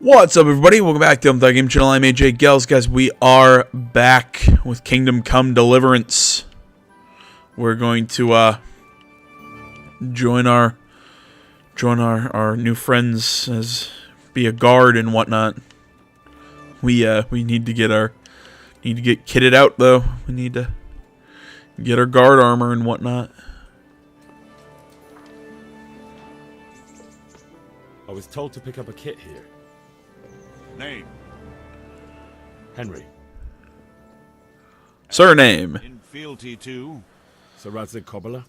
What's up, everybody? Welcome back to the Game Channel. I'm AJ Gels, guys. We are back with Kingdom Come Deliverance. We're going to join our new friends as be a guard and whatnot. We need to get kitted out though. We need to get our guard armor and whatnot. I was told to pick up a kit here. Name? Henry. Surname? In fealty to? Sir Isaac Coppola.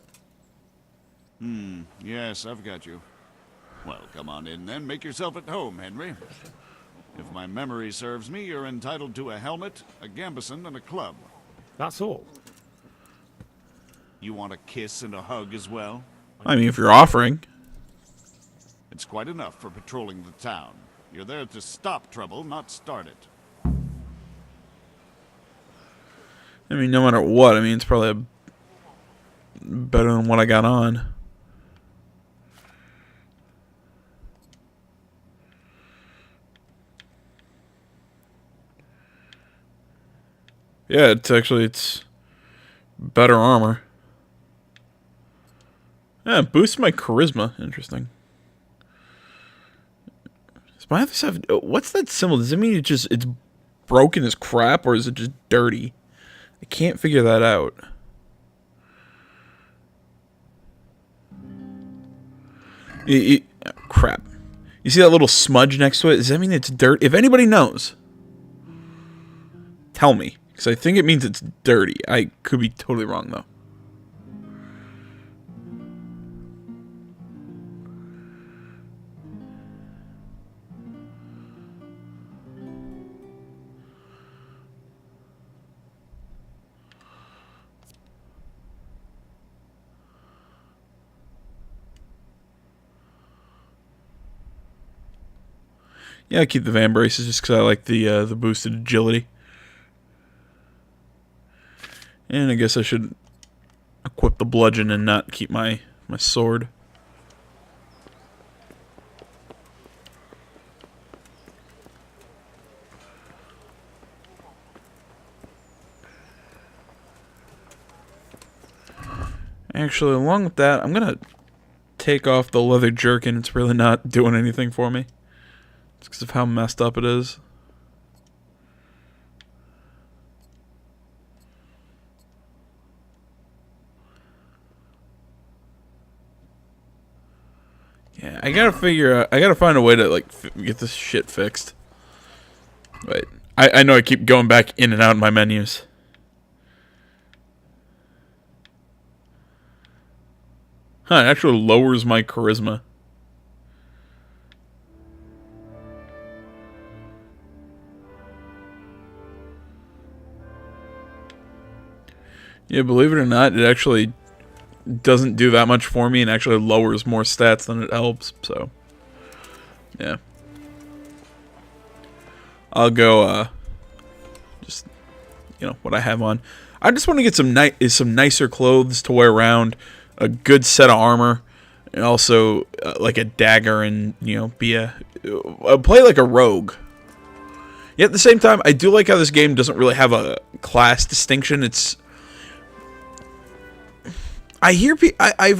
Yes, I've got you. Well, come on in then. Make yourself at home, Henry. If my memory serves me, you're entitled to a helmet, a gambeson, and a club. That's all. You want a kiss and a hug as well? I mean, if you're offering. It's quite enough for patrolling the town. You're there to stop trouble, not start it. I mean, no matter what, I mean, it's probably better than what I got on. Yeah, it's better armor. Yeah, it boosts my charisma. Interesting. Does my others have, what's that symbol? Does it mean it's broken as crap, or is it just dirty? I can't figure that out. Crap. You see that little smudge next to it? Does that mean it's dirt? If anybody knows, tell me. Because I think it means it's dirty. I could be totally wrong, though. Yeah, I keep the van braces just because I like the boosted agility. And I guess I should equip the bludgeon and not keep my sword. Actually, along with that, I'm going to take off the leather jerkin. It's really not doing anything for me. It's because of how messed up it is. Yeah, I gotta find a way to, like, get this shit fixed. But I know I keep going back in and out of my menus. Huh, it actually lowers my charisma. Yeah, believe it or not, it actually doesn't do that much for me and actually lowers more stats than it helps, so yeah. I'll go just, you know, what I have on. I just want to get some nicer clothes to wear around, a good set of armor, and also like a dagger, and, you know, play like a rogue. Yet at the same time, I do like how this game doesn't really have a class distinction. I've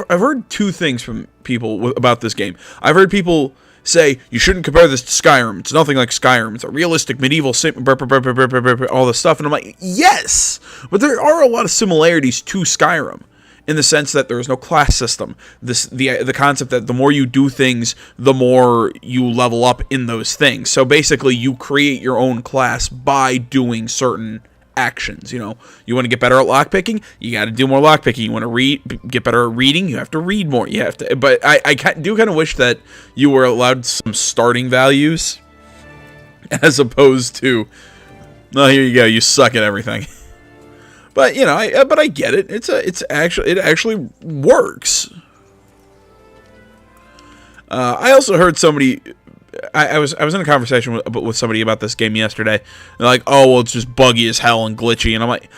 heard two things from people about this game. I've heard people say you shouldn't compare this to Skyrim. It's nothing like Skyrim. It's a realistic medieval all this stuff, and I'm like, yes, but there are a lot of similarities to Skyrim in the sense that there is no class system. The concept that the more you do things, the more you level up in those things. So basically, you create your own class by doing certain actions. You know, you want to get better at lockpicking, you got to do more lockpicking. You want to get better at reading, you have to read more. You have to. But I do kind of wish that you were allowed some starting values, as opposed to, oh, here you go, you suck at everything. But you know, I get it. It actually works. I also heard somebody. I was in a conversation with somebody about this game yesterday. They're like, "Oh, well, it's just buggy as hell and glitchy." And I'm like,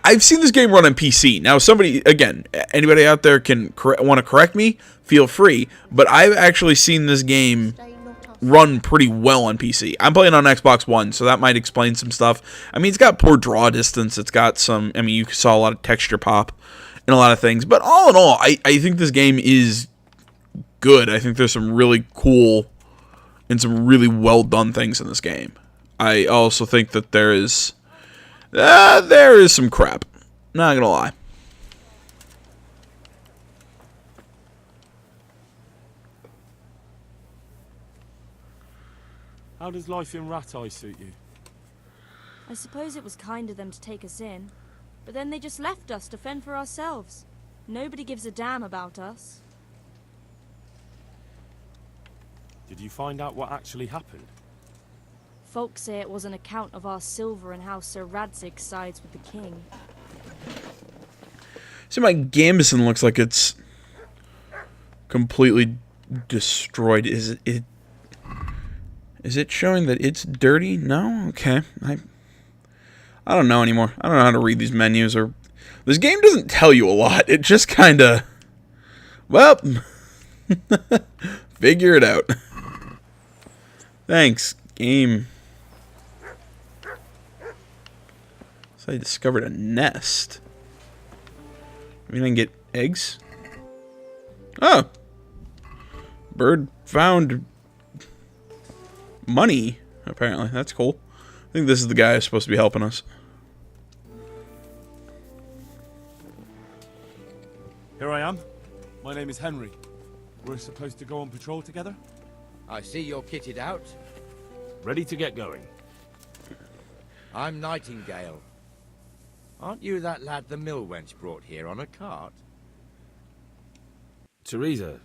I've seen this game run on PC. Now, somebody, again, anybody out there can want to correct me, feel free. But I've actually seen this game run pretty well on PC. I'm playing on Xbox One, so that might explain some stuff. I mean, it's got poor draw distance. It's got some, I mean, you saw a lot of texture pop and a lot of things. But all in all, I think this game is good. I think there's some really cool and some really well done things in this game. I also think that there is some crap. Not gonna lie. How does life in Rattay suit you? I suppose it was kind of them to take us in, but then they just left us to fend for ourselves. Nobody gives a damn about us. Did you find out what actually happened? Folks say it was an account of our silver and how Sir Radzig sides with the king. See, my Gambison looks like it's completely destroyed. Is it showing that it's dirty? No? Okay. I don't know anymore. I don't know how to read these menus. Or this game doesn't tell you a lot. It just kind of... Well... figure it out. Thanks, game. So I discovered a nest. I mean, I can get eggs? Oh! Bird found... money, apparently. That's cool. I think this is the guy who's supposed to be helping us. Here I am. My name is Henry. We're supposed to go on patrol together? I see you're kitted out. Ready to get going. I'm Nightingale. Aren't you that lad the mill wench brought here on a cart? Teresa.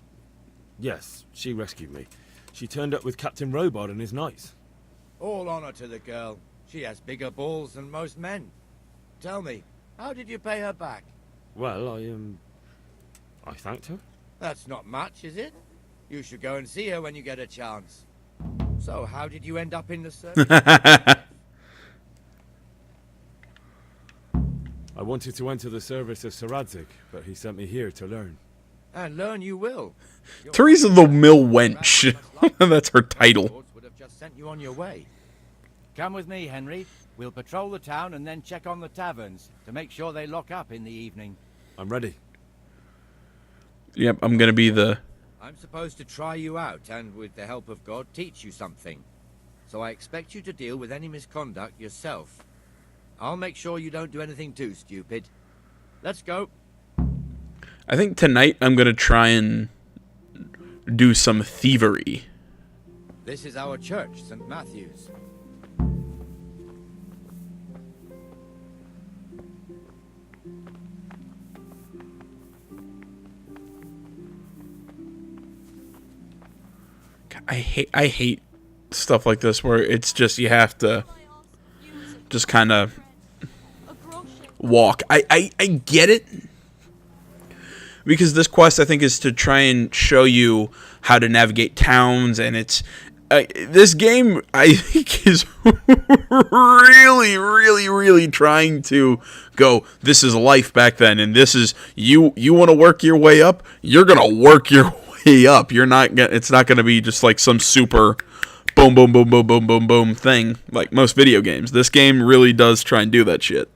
Yes, she rescued me. She turned up with Captain Robot and his knights. All honor to the girl. She has bigger balls than most men. Tell me, how did you pay her back? Well, I thanked her. That's not much, is it? You should go and see her when you get a chance. So, how did you end up in the service? I wanted to enter the service of Sir Radzig, but he sent me here to learn. And learn you will. Teresa the Mill Wench. That's her title. Would have just sent you on your way. Come with me, Henry. We'll patrol the town and then check on the taverns to make sure they lock up in the evening. I'm ready. Yep, I'm gonna be the... I'm supposed to try you out and, with the help of God, teach you something. So I expect you to deal with any misconduct yourself. I'll make sure you don't do anything too stupid. Let's go. I think tonight I'm gonna try and do some thievery. This is our church, St. Matthew's. I hate stuff like this where it's just you have to just kind of walk. I get it, because this quest I think is to try and show you how to navigate towns, and it's this game I think is really trying to go, this is life back then, and this is you want to work your way up, you're gonna work your way up. You're not gonna, it's not gonna be just like some super boom boom boom boom boom boom boom thing like most video games. This game really does try and do that shit,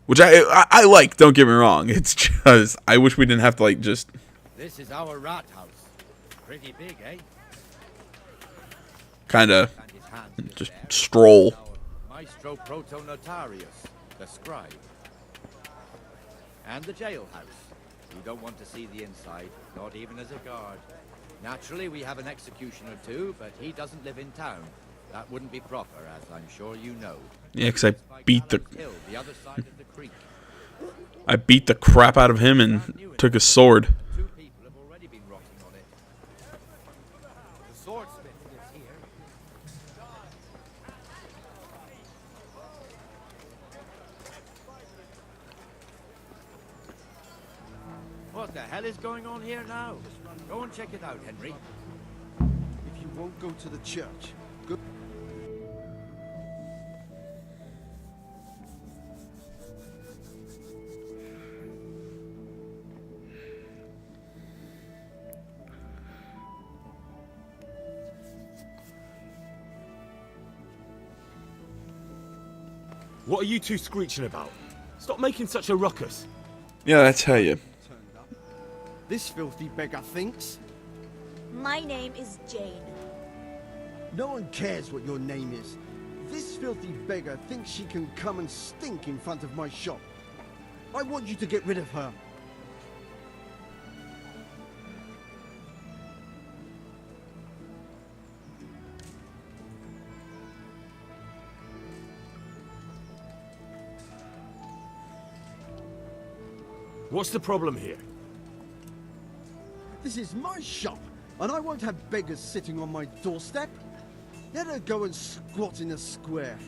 which I like, don't get me wrong. It's just I wish we didn't have to like just... This is our rat house. Pretty big, eh? kind of And his hands just there. stroll. Our Maestro Protonotarius, the scribe. And the jailhouse. You don't want to see the inside, not even as a guard. Naturally, we have an executioner too, but he doesn't live in town. That wouldn't be proper, as I'm sure you know. Yeah, because I beat the other side of the creek. crap out of him and took his sword. 2 people have already been rotting on it. The swordsmith lives here. What the hell is going on here now? Go and check it out, Henry. If you won't go to the church, go... What are you two screeching about? Stop making such a ruckus. Yeah, that's how you. Turned up. This filthy beggar thinks. My name is Jade. No one cares what your name is. This filthy beggar thinks she can come and stink in front of my shop. I want you to get rid of her. What's the problem here? This is my shop, and I won't have beggars sitting on my doorstep. Let her go and squat in a square.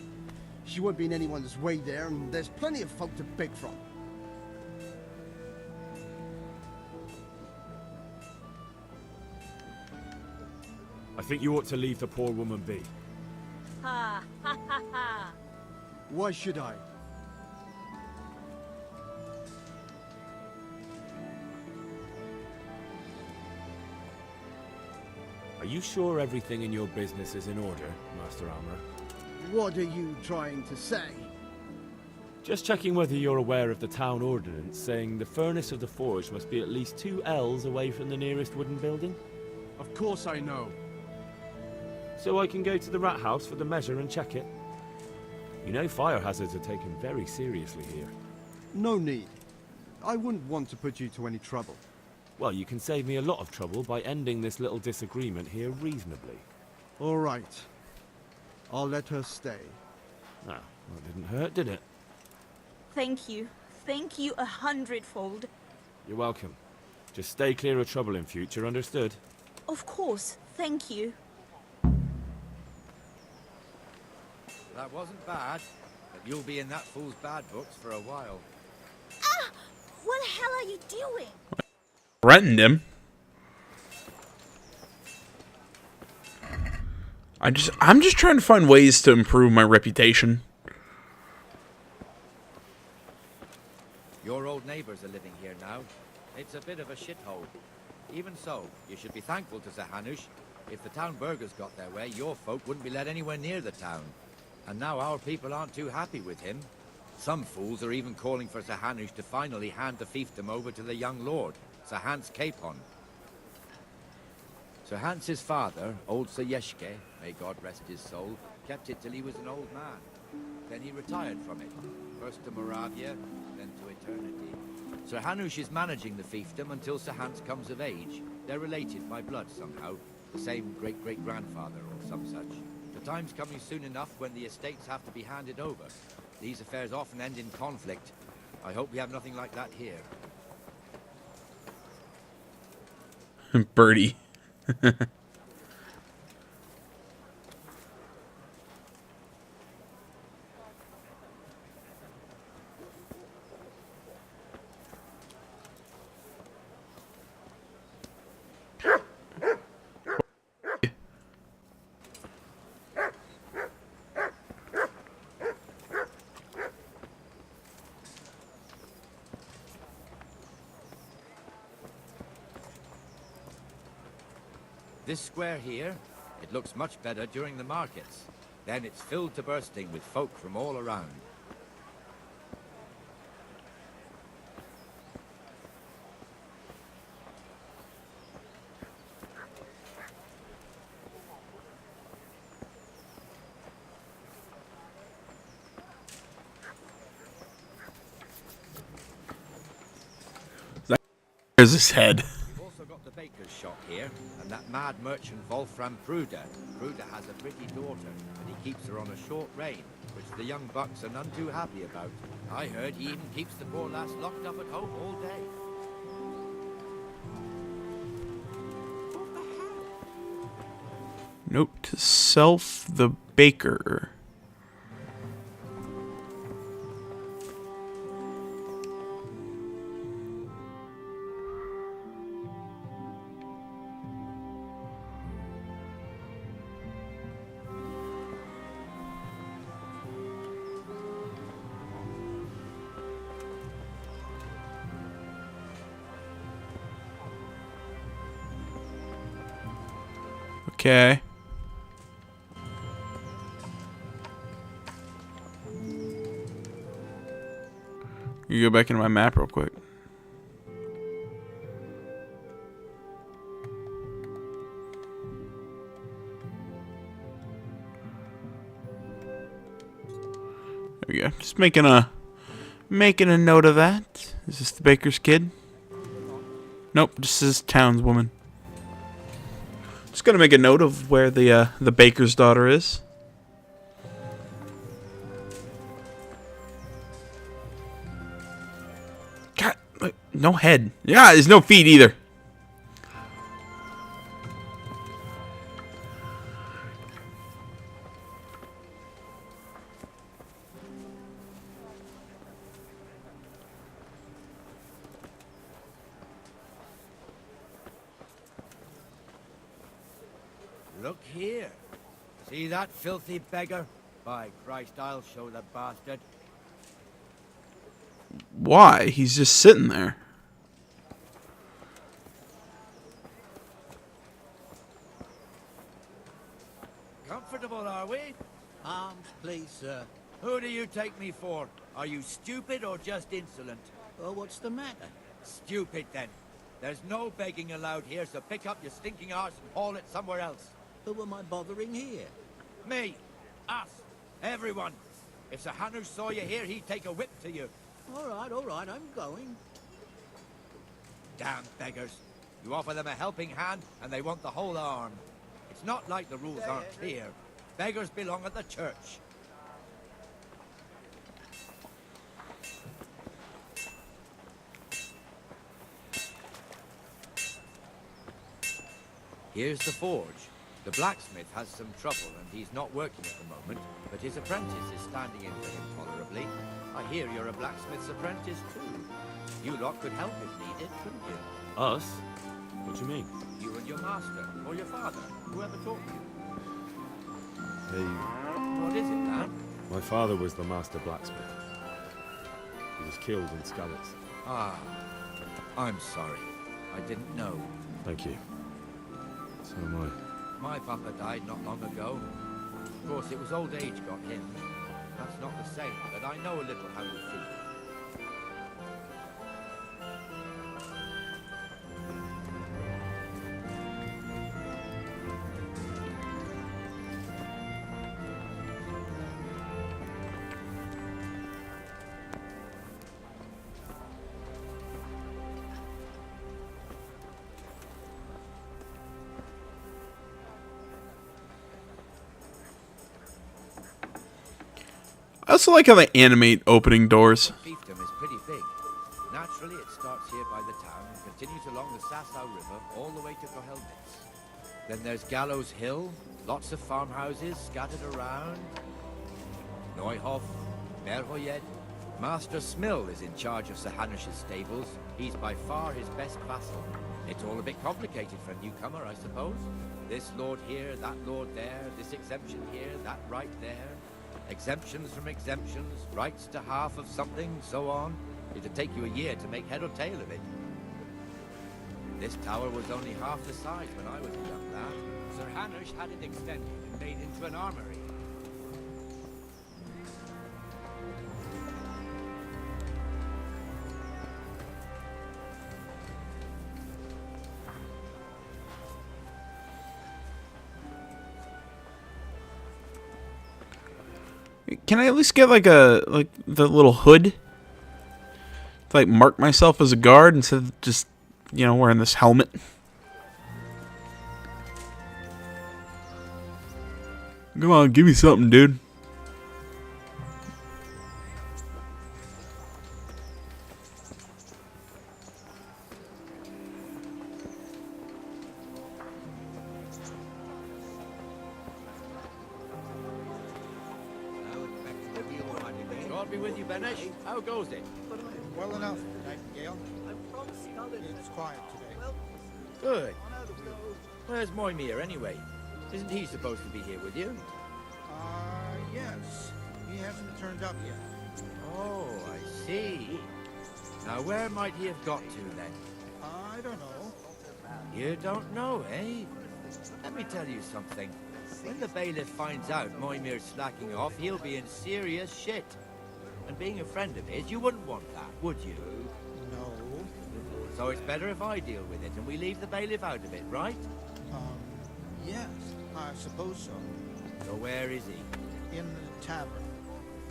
She won't be in anyone's way there, and there's plenty of folk to beg from. I think you ought to leave the poor woman be. Ha ha ha ha. Why should I? Are you sure everything in your business is in order, Master Armourer? What are you trying to say? Just checking whether you're aware of the town ordinance saying the furnace of the forge must be at least 2 ells away from the nearest wooden building. Of course I know. So I can go to the rat house for the measure and check it. You know fire hazards are taken very seriously here. No need. I wouldn't want to put you to any trouble. Well, you can save me a lot of trouble by ending this little disagreement here reasonably. All right. I'll let her stay. Ah, well, it didn't hurt, did it? Thank you. Thank you 100-fold. You're welcome. Just stay clear of trouble in future, understood? Of course. Thank you. That wasn't bad, but you'll be in that fool's bad books for a while. Ah! What the hell are you doing? Threatened him. I'm just trying to find ways to improve my reputation. Your old neighbors are living here now. It's a bit of a shithole. Even so, you should be thankful to Sir Hanush. If the town burghers got their way, your folk wouldn't be let anywhere near the town. And now our people aren't too happy with him. Some fools are even calling for Sir Hanush to finally hand the fiefdom over to the young lord, Sir Hans Capon. Sir Hans's father, old Sir Yeshke, may God rest his soul, kept it till he was an old man. Then he retired from it, first to Moravia, then to eternity. Sir Hanush is managing the fiefdom until Sir Hans comes of age. They're related by blood somehow, the same great-great-grandfather or some such. The time's coming soon enough when the estates have to be handed over. These affairs often end in conflict. I hope we have nothing like that here. Birdie. This square here, it looks much better during the markets. Then it's filled to bursting with folk from all around. There's his head. We've also got the baker's shop here, and that mad merchant Wolfram Pruder. Pruder has a pretty daughter, and he keeps her on a short rein, which the young bucks are none too happy about. I heard he even keeps the poor lass locked up at home all day. Note to self, the baker. Okay. You go back into my map real quick. There we go. Just making a note of that. Is this the baker's kid? Nope, this is townswoman. Just gonna make a note of where the baker's daughter is. God, no head. Yeah, there's no feet either. Look here. See that filthy beggar? By Christ, I'll show the bastard. Why? He's just sitting there. Comfortable, are we? Arms, please, sir. Who do you take me for? Are you stupid or just insolent? Oh, what's the matter? Stupid, then. There's no begging allowed here, so pick up your stinking arse and haul it somewhere else. Who am I bothering here? Me. Us. Everyone. If Sir Hanush saw you here, he'd take a whip to you. All right, I'm going. Damn beggars. You offer them a helping hand, and they want the whole arm. It's not like the rules aren't clear. Beggars belong at the church. Here's the forge. The blacksmith has some trouble, and he's not working at the moment, but his apprentice is standing in for him tolerably. I hear you're a blacksmith's apprentice, too. You lot could help if needed, couldn't you? Us? What do you mean? You and your master, or your father, whoever taught you. What is it, lad? My father was the master blacksmith. He was killed in Skalitz. Ah, I'm sorry. I didn't know. Thank you. So am I. My papa died not long ago. Of course, it was old age got him. That's not the same, but I know a little how you feel. I also like how they animate opening doors. The fiefdom is pretty big. Naturally, it starts here by the town and continues along the Sasau River all the way to Kohelnitz. Then there's Gallows Hill, lots of farmhouses scattered around. Neuhof, Merhoyed. Master Smill is in charge of Sir Hanush's stables. He's by far his best vassal. It's all a bit complicated for a newcomer, I suppose. This lord here, that lord there, this exemption here, that right there. Exemptions from exemptions, rights to half of something, so on. It'd take you a year to make head or tail of it. This tower was only half the size when I was a young lad. Sir Hanush had it extended and made into an armory. Can I at least get like the little hood to like mark myself as a guard instead of just, you know, wearing this helmet? Come on, give me something, dude. God be with you, Benesh. How goes it? Well enough, Nightingale. It's quiet today. Good. Where's Moimir, anyway? Isn't he supposed to be here with you? Yes. He hasn't turned up yet. Oh, I see. Now, where might he have got to, then? I don't know. You don't know, eh? Let me tell you something. When the bailiff finds out Moimir's slacking off, he'll be in serious shit. And being a friend of his, you wouldn't want that, would you? No. So it's better if I deal with it and we leave the bailiff out of it, right? Yes, I suppose so. So where is he? In the tavern.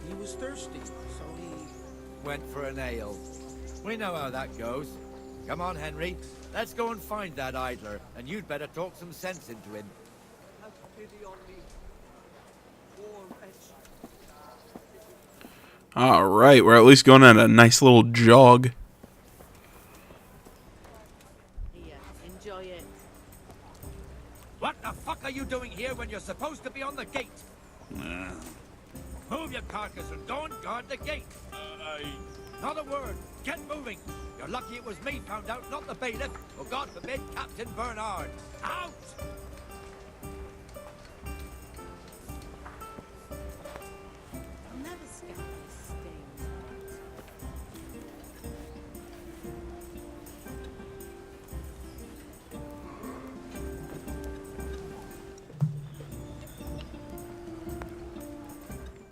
He was thirsty, so he... Went for an ale. We know how that goes. Come on, Henry. Let's go and find that idler, and you'd better talk some sense into him. Have pity on me, poor wretch. All right, we're at least going on a nice little jog. Here, enjoy it. What the fuck are you doing here when you're supposed to be on the gate? Move your carcass and go and guard the gate. Not a word. Get moving. You're lucky it was me found out, not the bailiff. Or God forbid, Captain Bernard. Out! I'll never scout these stains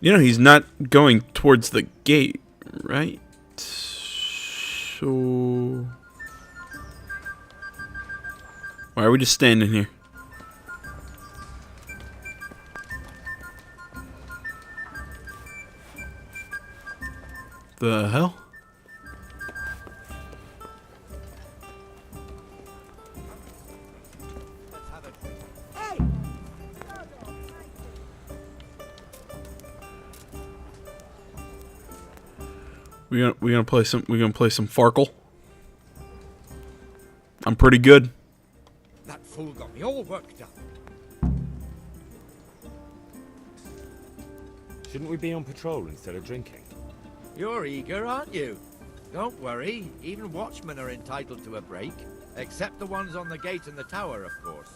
You know, he's not going towards the gate, right? So... why are we just standing here? The hell? Let's have a drink. We're gonna play some Farkle. I'm pretty good. That fool got me all worked up. Shouldn't we be on patrol instead of drinking? You're eager, aren't you? Don't worry. Even watchmen are entitled to a break. Except the ones on the gate and the tower, of course.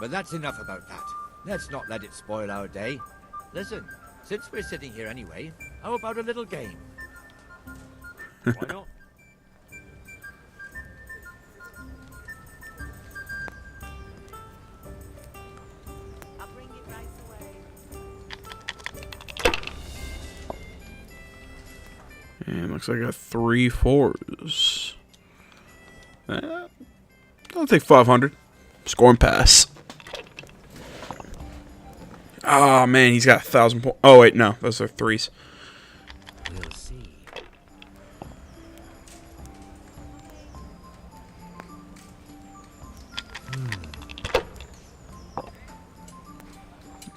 But that's enough about that. Let's not let it spoil our day. Listen, since we're sitting here anyway, how about a little game? Why not? I'll bring it right away. And looks like I got 3 4s. I'll take 500. Score and pass. Ah, man, he's got 1,000 points. Oh, wait, no. Those are 3s. We'll see.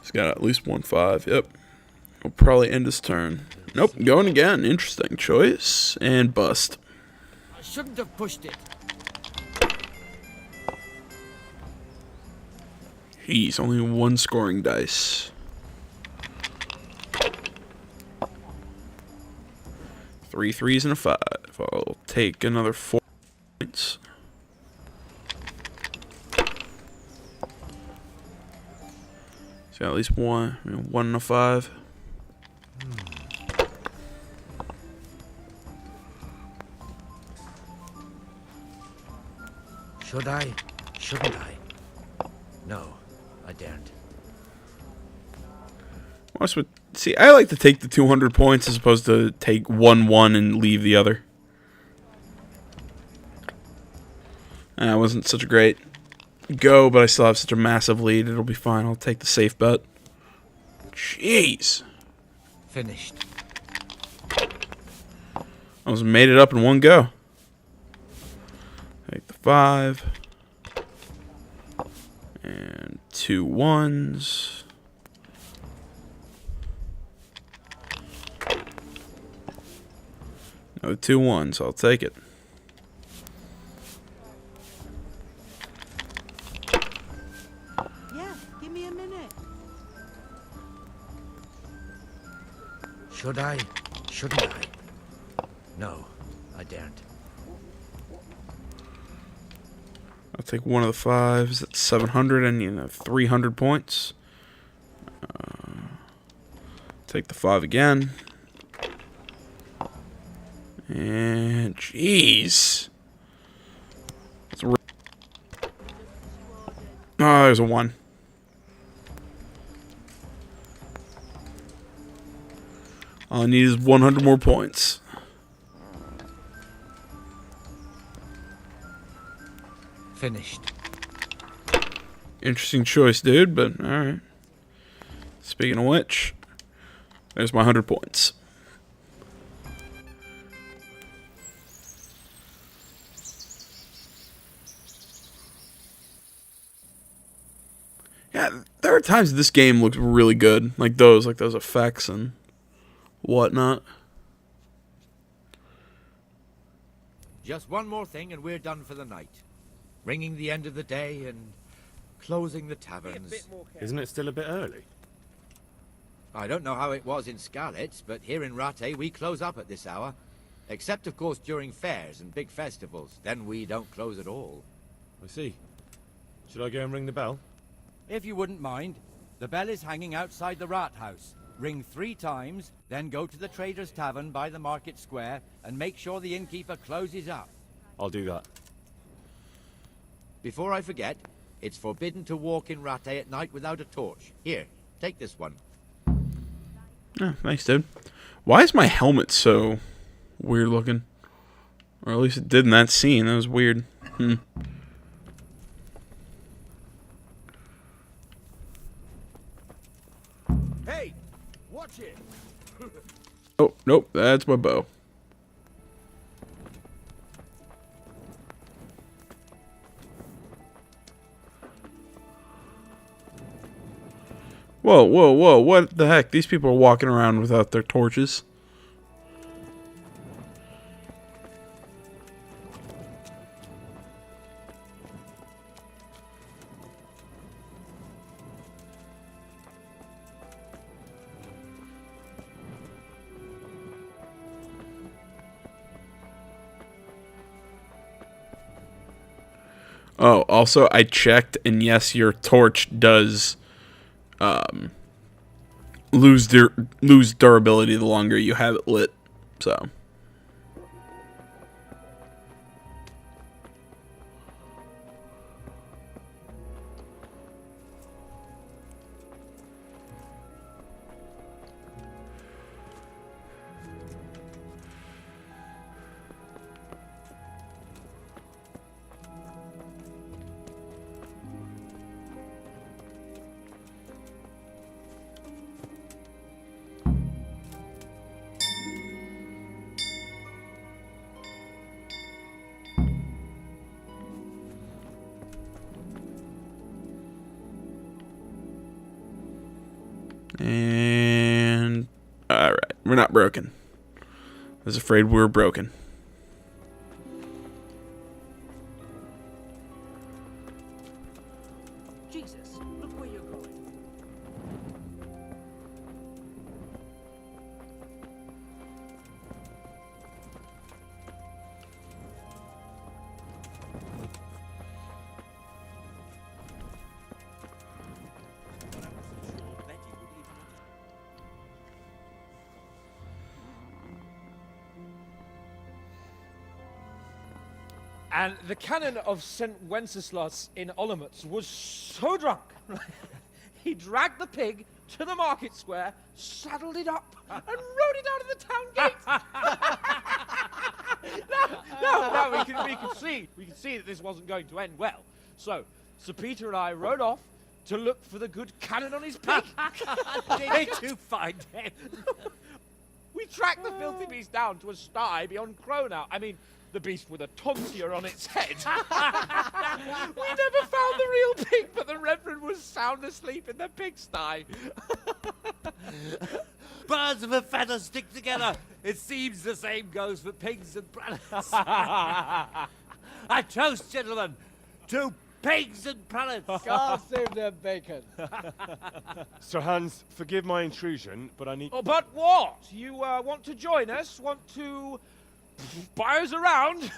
He's got at least 1 5. Yep. He'll probably end his turn. Nope, going again. Interesting choice. And bust. I shouldn't have pushed it. Jeez, only 1 scoring dice. 3 3s and a 5. I'll take another 4 points. So at least 1 and a 5. Should I? Shouldn't I? No, I daren't. See, I like to take the 200 points as opposed to take 1 and leave the other. It wasn't such a great go, but I still have such a massive lead. It'll be fine. I'll take the safe bet. Jeez. Finished. I almost made it up in 1 go. Take the 5. And 2 1s. Another 2 1s. I'll take it. Yeah, give me a minute. Should I? Shouldn't I? No, I daren't. I'll take 1 of the 5s. That's 700 and 300 points. Take the 5 again. And jeez. Oh, there's a 1. All I need is 100 more points. Finished. Interesting choice, dude, but alright. Speaking of which, there's my 100 points. Yeah, there are times this game looks really good. Like those effects and whatnot. Just one more thing and we're done for the night. Ringing the end of the day and closing the taverns. Isn't it still a bit early? I don't know how it was in Scarlet's, but here in Rattay we close up at this hour. Except, of course, during fairs and big festivals. Then we don't close at all. I see. Should I go and ring the bell? If you wouldn't mind, the bell is hanging outside the rat house. Ring 3 times, then go to the Trader's Tavern by the market square and make sure the innkeeper closes up. I'll do that. Before I forget, it's forbidden to walk in Rattay at night without a torch. Here, take this one. Oh, thanks, dude. Why is my helmet so weird looking? Or at least it did in that scene. That was weird. Hey, watch it! Oh, nope. That's my bow. Whoa, whoa, whoa. What the heck? These people are walking around without their torches. Oh, also, I checked, and yes, your torch does lose durability the longer you have it lit. So. And alright, we're not broken. I was afraid we were broken. Jesus, look where you're going. And the canon of St. Wenceslas in Olomouc was so drunk, he dragged the pig to the market square, saddled it up, and rode it out of the town gate. No, we could see that this wasn't going to end well. So, Sir Peter and I rode off to look for the good canon on his pig. Did you find him? We tracked the filthy beast down to a sty beyond Cronau. I mean, the beast with a tonsure on its head. We never found the real pig, but the Reverend was sound asleep in the pigsty. Birds of a feather stick together. It seems the same goes for pigs and prelates. I toast, gentlemen, to pigs and prelates. God save their bacon. Sir Hans, forgive my intrusion, but I need... Oh, but what? You want to join us? Want to buy us around?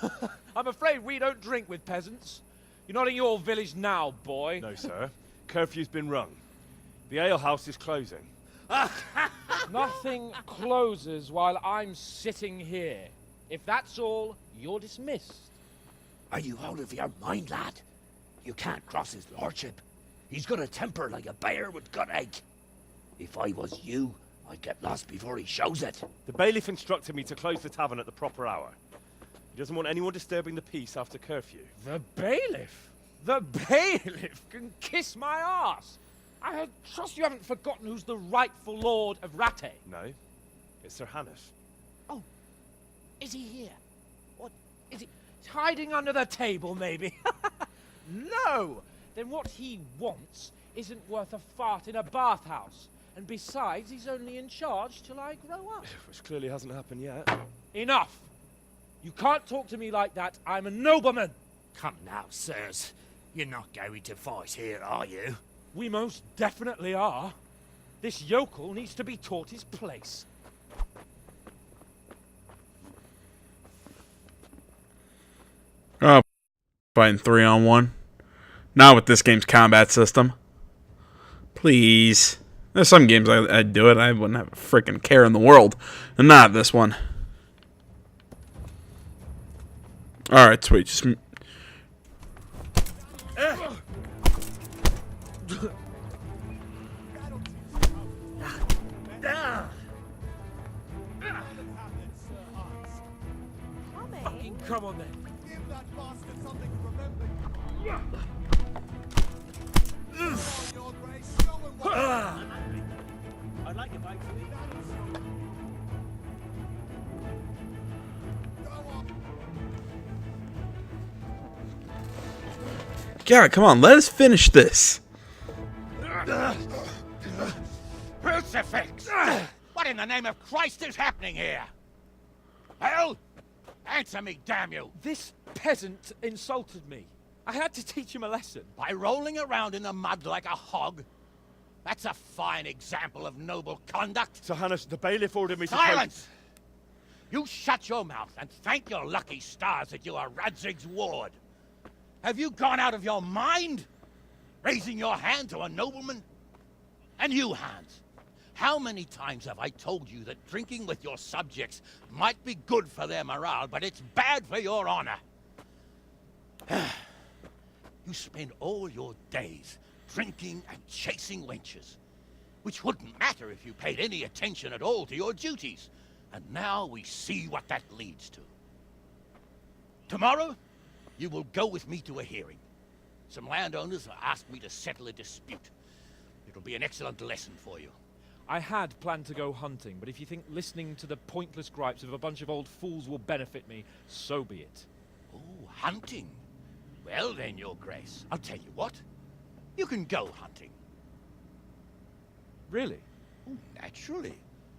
I'm afraid we don't drink with peasants. You're not in your village now, boy. No, sir. Curfew's been rung. The alehouse is closing. Nothing closes while I'm sitting here. If that's all, you're dismissed. Are you out of your mind, lad? You can't cross his lordship. He's got a temper like a bear with gut ache. If I was you, I'd get lost before he shows it. The bailiff instructed me to close the tavern at the proper hour. He doesn't want anyone disturbing the peace after curfew. The bailiff? The bailiff can kiss my arse. I trust you haven't forgotten who's the rightful lord of Rattay. No, it's Sir Hannes. Oh, is he here? What, is he hiding under the table, maybe? No! Then what he wants isn't worth a fart in a bathhouse. And besides, he's only in charge till I grow up. Which clearly hasn't happened yet. Enough! You can't talk to me like that. I'm a nobleman. Come now, sirs. You're not going to fight here, are you? We most definitely are. This yokel needs to be taught his place. Oh, fighting 3-on-1. Not with this game's combat system. Please. There's some games I'd do it. I wouldn't have a freaking care in the world. And not this one. Alright, sweet. Just... Come on then. Give that bastard something to remember. Your Grace, show him what. I'd like a bite to eat. God, come on. Let us finish this. Crucifix! What in the name of Christ is happening here? Hell? Answer me, damn you! This peasant insulted me. I had to teach him a lesson. By rolling around in the mud like a hog? That's a fine example of noble conduct. Sir Hannes, the bailiff ordered me to... Silence! You shut your mouth and thank your lucky stars that you are Radzig's ward. Have you gone out of your mind? Raising your hand to a nobleman? And you, Hans, how many times have I told you that drinking with your subjects might be good for their morale, but it's bad for your honor? You spend all your days drinking and chasing wenches, which wouldn't matter if you paid any attention at all to your duties. And now we see what that leads to. Tomorrow, you will go with me to a hearing. Some landowners have asked me to settle a dispute. It'll be an excellent lesson for you. I had planned to go hunting, but if you think listening to the pointless gripes of a bunch of old fools will benefit me, so be it. Oh, hunting? Well then, Your Grace, I'll tell you what. You can go hunting. Really? Oh, naturally.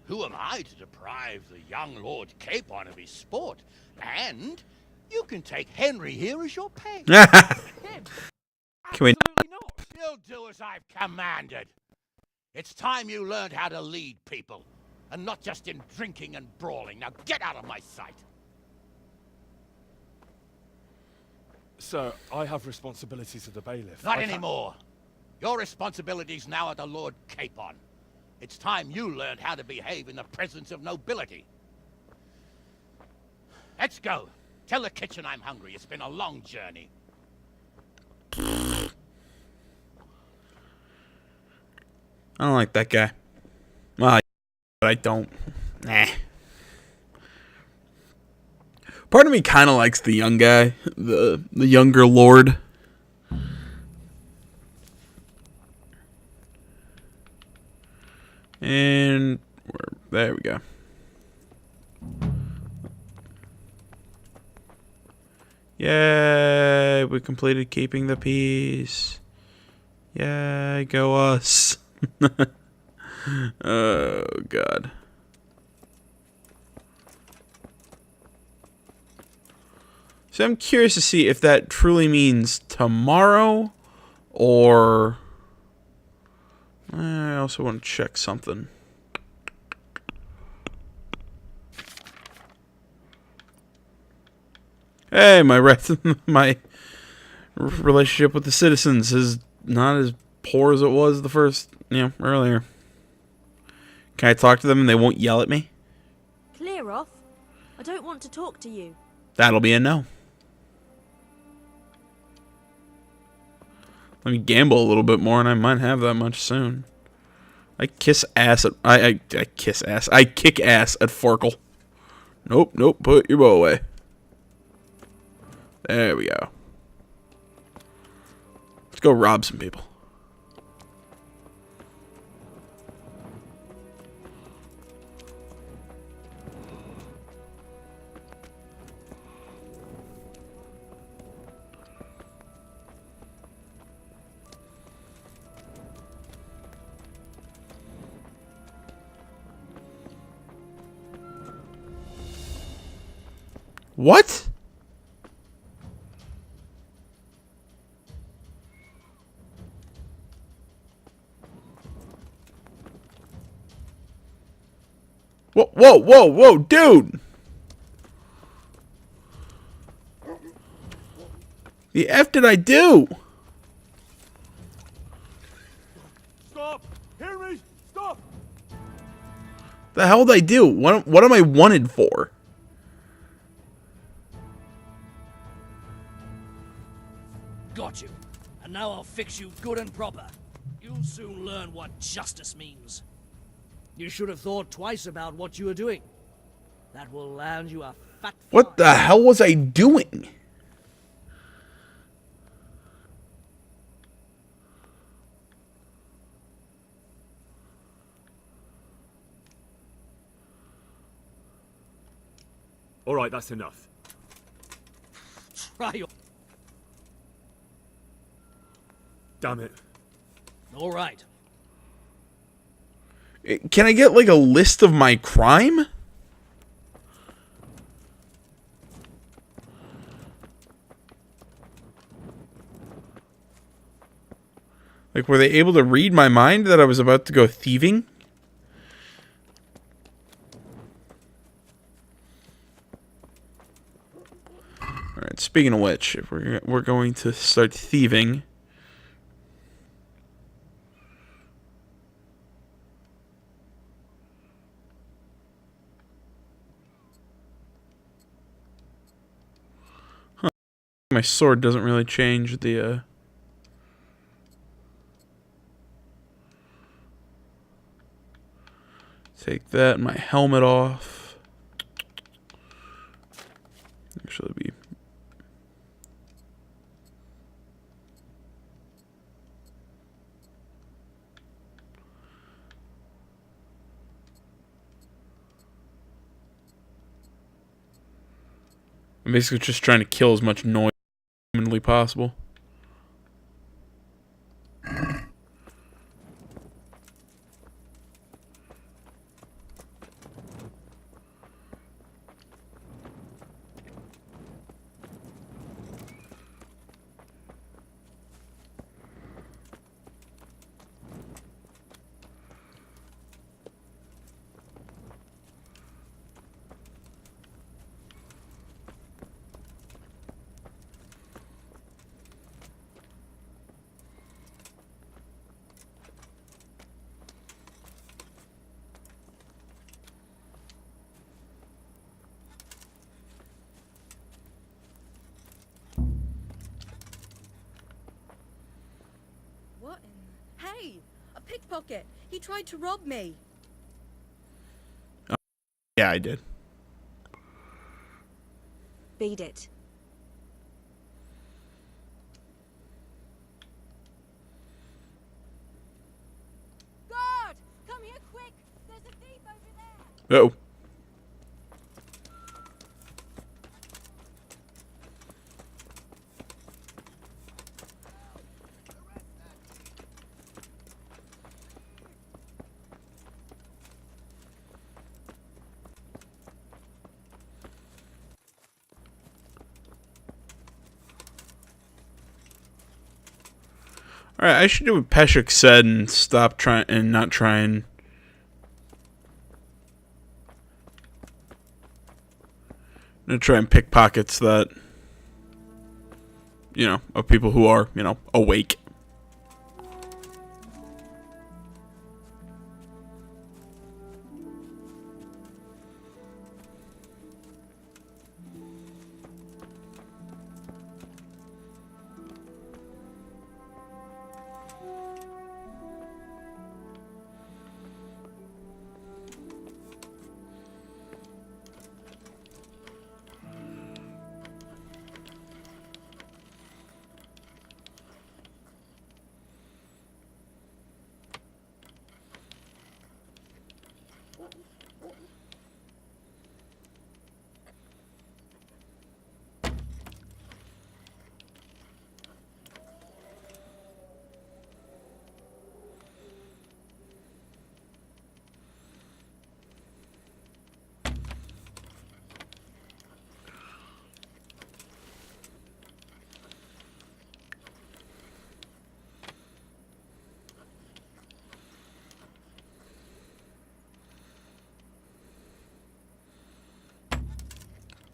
Who am I to deprive the young Lord Capon of his sport? And you can take Henry here as your pay. Can we... Absolutely not. You'll do as I've commanded. It's time you learned how to lead people, and not just in drinking and brawling. Now get out of my sight. Sir, I have responsibilities to the bailiff. Not anymore. Your responsibilities now are the Lord Capon. It's time you learned how to behave in the presence of nobility. Let's go. Tell the kitchen I'm hungry. It's been a long journey. I don't like that guy. Well, I don't. Nah. Part of me kind of likes the young guy, the younger lord. And there we go. Yay, we completed keeping the peace. Yay, go us. Oh, God. So I'm curious to see if that truly means tomorrow, or... I also want to check something. Hey, my relationship with the citizens is not as poor as it was the first, earlier. Can I talk to them and they won't yell at me? Clear off. I don't want to talk to you. That'll be a no. Let me gamble a little bit more and I might have that much soon. I kiss ass at I kiss ass. I kick ass at Farkle. Nope, nope. Put your bow away. There we go. Let's go rob some people. What? Whoa, whoa, whoa, whoa, dude! The F did I do? Stop! Hear me! Stop! The hell did I do? What am I wanted for? Got you. And now I'll fix you good and proper. You'll soon learn what justice means. You should have thought twice about what you were doing. That will land you a fat fine. What the hell was I doing? All right, that's enough. Try your... Damn it. All right. Can I get, like, a list of my crime? Like, were they able to read my mind that I was about to go thieving? Alright, speaking of which, if we're going to start thieving... My sword doesn't really change the, Take that, my helmet off. Actually be... I'm basically just trying to kill as much noise as humanly possible. What in... Hey! A pickpocket! He tried to rob me! Yeah, I did. Beat it. Guard! Come here quick! There's a thief over there! Uh-oh. Alright, I should do what Peshek said and stop trying and not trying. I'm gonna try and pick pockets that, you know, of people who are, you know, awake.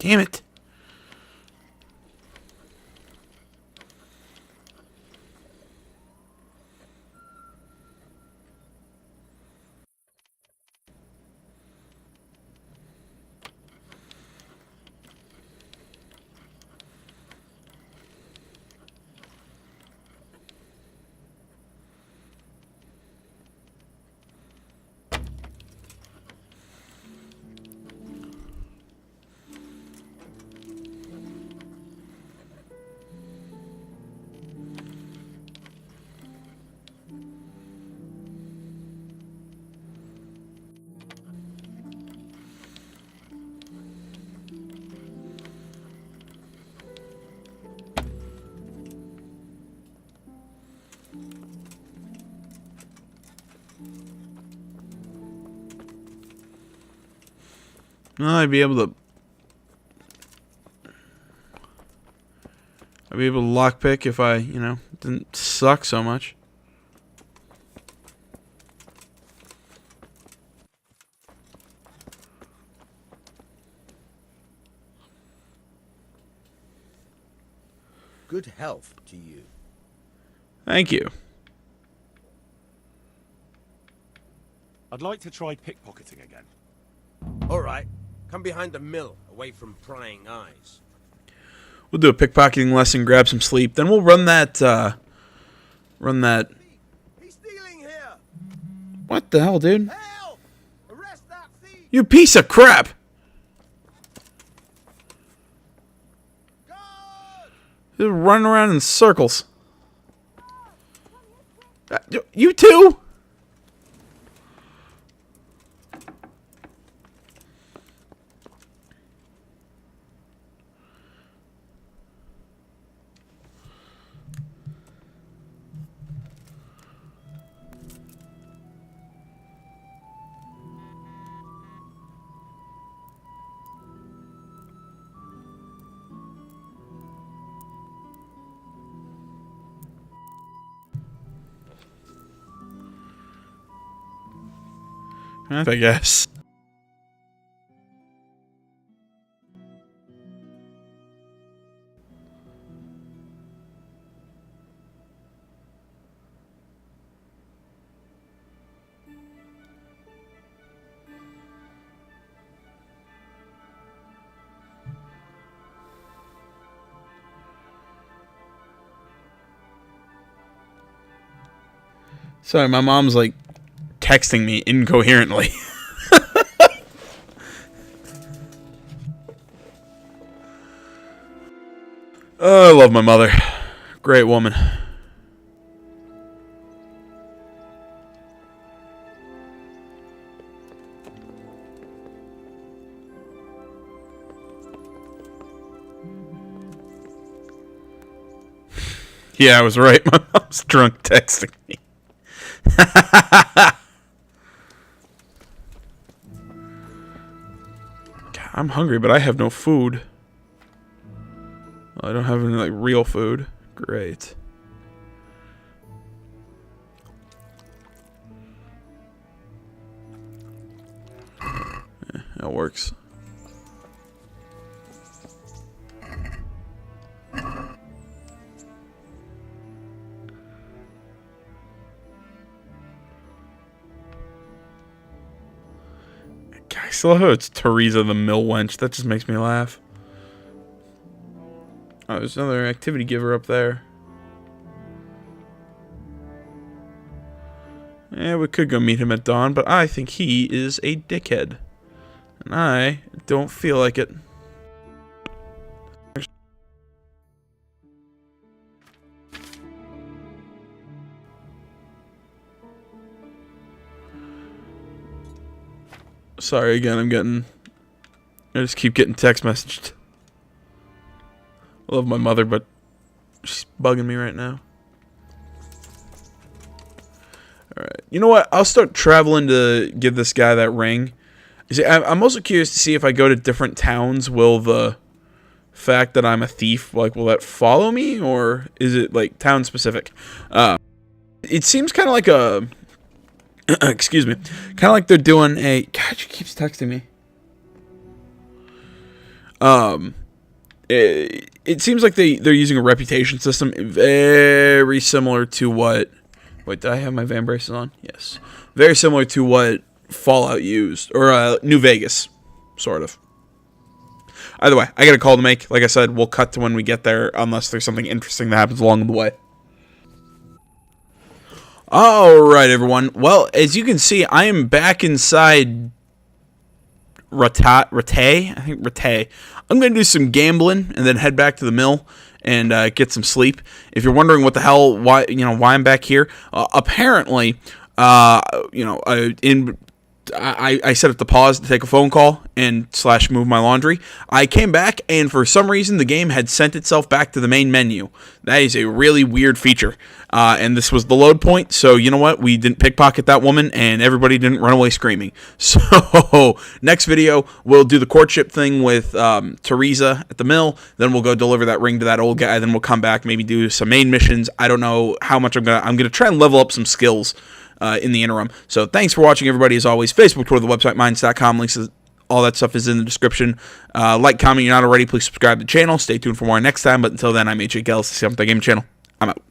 Damn it. Well, I'd be able to lockpick if I, you know, didn't suck so much. Good health to you. Thank you. I'd like to try pickpocketing again. All right. Come behind the mill, away from prying eyes. We'll do a pickpocketing lesson, grab some sleep, then we'll run that, He's stealing here. What the hell, dude? Help! Arrest that thief! You piece of crap! Just running around in circles. You too? I guess. Sorry, my mom's like texting me incoherently. Oh, I love my mother. Great woman. Yeah, I was right. My mom's drunk texting me. God, I'm hungry, but I have no food. I don't have any like real food. Great. That works. I still love how it's Teresa the Mill Wench. That just makes me laugh. Oh, there's another activity giver up there. Yeah, we could go meet him at dawn, but I think he is a dickhead. And I don't feel like it. Sorry again, I just keep getting text messaged. I love my mother, but she's bugging me right now. Alright, you know what? I'll start traveling to give this guy that ring. You see, I'm also curious to see if I go to different towns, will the fact that I'm a thief, like, will that follow me? Or is it, like, town specific? It seems kind of like a... excuse me. Kind of like they're doing a... God, she keeps texting me. It seems like they're using a reputation system very similar to what... Wait, did I have my Van braces on? Yes. Very similar to what Fallout used, or New Vegas, sort of. Either way, I got a call to make. Like I said, we'll cut to when we get there, unless there's something interesting that happens along the way. Alright, everyone. Well, as you can see, I am back inside Rattay. I think Rattay. I'm going to do some gambling and then head back to the mill and get some sleep. If you're wondering what the hell, why I'm back here, apparently, I set up the pause to take a phone call and / move my laundry. I came back, and for some reason, the game had sent itself back to the main menu. That is a really weird feature. And this was the load point, so you know what? We didn't pickpocket that woman, and everybody didn't run away screaming. So, next video, we'll do the courtship thing with Teresa at the mill. Then we'll go deliver that ring to that old guy. Then we'll come back, maybe do some main missions. I don't know how much I'm gonna try and level up some skills in the interim. So thanks for watching, everybody. As always, Facebook, Twitter, the website, minds.com. Links to all that stuff is in the description. Like, comment, you're not already. Please subscribe to the channel. Stay tuned for more next time. But until then, I'm AJ Gales, the Game Channel. I'm out.